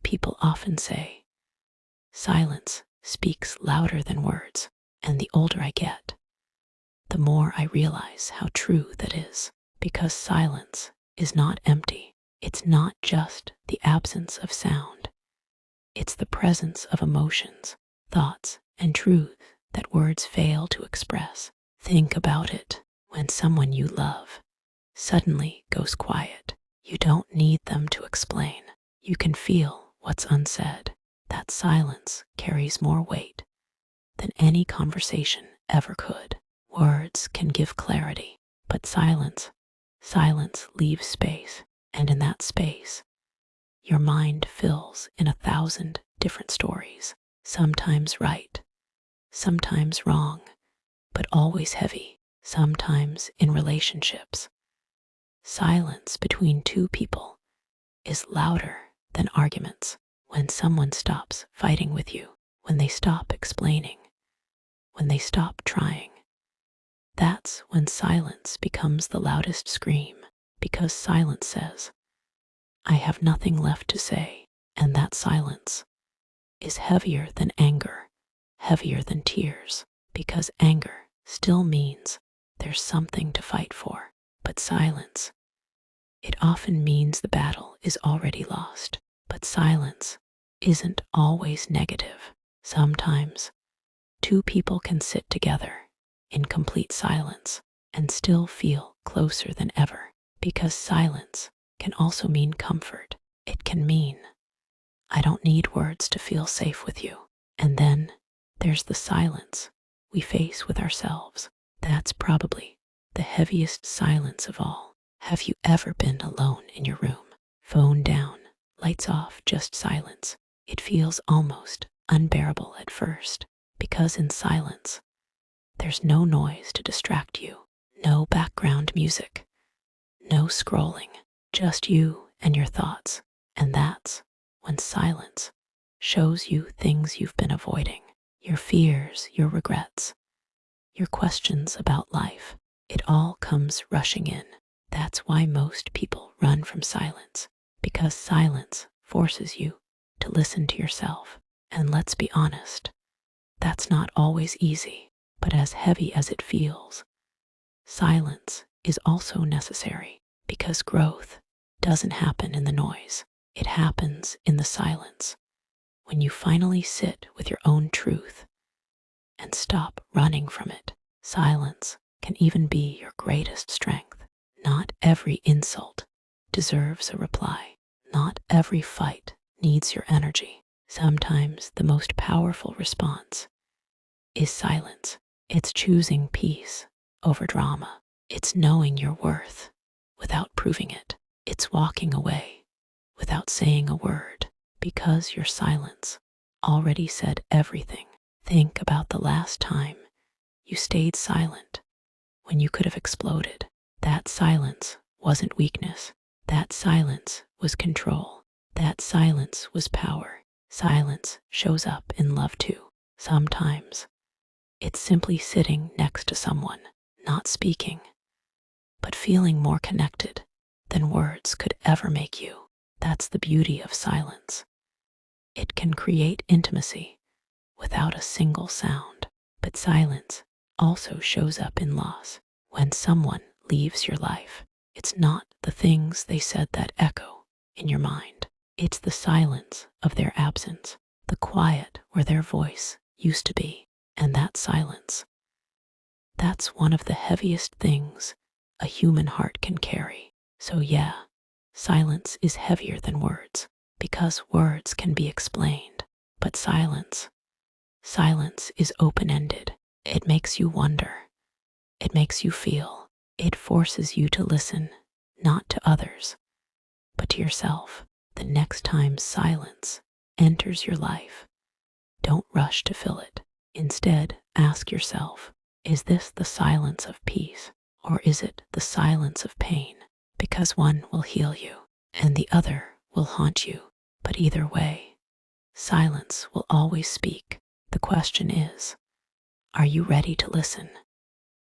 People often say, silence speaks louder than words, and the older I get, the more I realize how true that is, because silence is not empty. It's not just the absence of sound. It's the presence of emotions, thoughts, and truth that words fail to express. Think about it. When someone you love suddenly goes quiet, you don't need them to explain. You can feel what's unsaid. That silence carries more weight than any conversation ever could. Words can give clarity, but silence leaves space. And in that space, your mind fills in 1,000 different stories, sometimes right, sometimes wrong, but always heavy, sometimes in relationships. Silence between two people is louder than arguments. When someone stops fighting with you, when they stop explaining, when they stop trying, that's when silence becomes the loudest scream, because silence says, I have nothing left to say, and that silence is heavier than anger, heavier than tears, because anger still means there's something to fight for, but silence, it often means the battle is already lost. But silence isn't always negative. Sometimes two people can sit together in complete silence and still feel closer than ever, because silence can also mean comfort. It can mean, I don't need words to feel safe with you. And then there's the silence we face with ourselves. That's probably the heaviest silence of all. Have you ever been alone in your room? Phone down, lights off, just silence. It feels almost unbearable at first, because in silence, there's no noise to distract you, no background music, no scrolling, just you and your thoughts. And that's when silence shows you things you've been avoiding, your fears, your regrets, your questions about life. It all comes rushing in. That's why most people run from silence, because silence forces you to listen to yourself. And let's be honest, that's not always easy, but as heavy as it feels, silence is also necessary, because growth doesn't happen in the noise. It happens in the silence. When you finally sit with your own truth and stop running from it, silence can even be your greatest strength. Not every insult deserves a reply. Not every fight needs your energy. Sometimes the most powerful response is silence. It's choosing peace over drama. It's knowing your worth without proving it. It's walking away without saying a word, because your silence already said everything. Think about the last time you stayed silent when you could have exploded. That silence wasn't weakness. That silence was control. That silence was power. Silence shows up in love too. Sometimes it's simply sitting next to someone, not speaking, but feeling more connected than words could ever make you. That's the beauty of silence. It can create intimacy without a single sound. But silence also shows up in loss. When someone leaves your life, it's not the things they said that echo in your mind. It's the silence of their absence, the quiet where their voice used to be. And that silence, that's one of the heaviest things a human heart can carry. So yeah, silence is heavier than words, because words can be explained, but silence is open-ended. It makes you wonder. It makes you feel. It forces you to listen, not to others, but to yourself. The next time silence enters your life, don't rush to fill it. Instead, ask yourself, is this the silence of peace, or is it the silence of pain? Because one will heal you, and the other will haunt you. But either way, silence will always speak. The question is, are you ready to listen?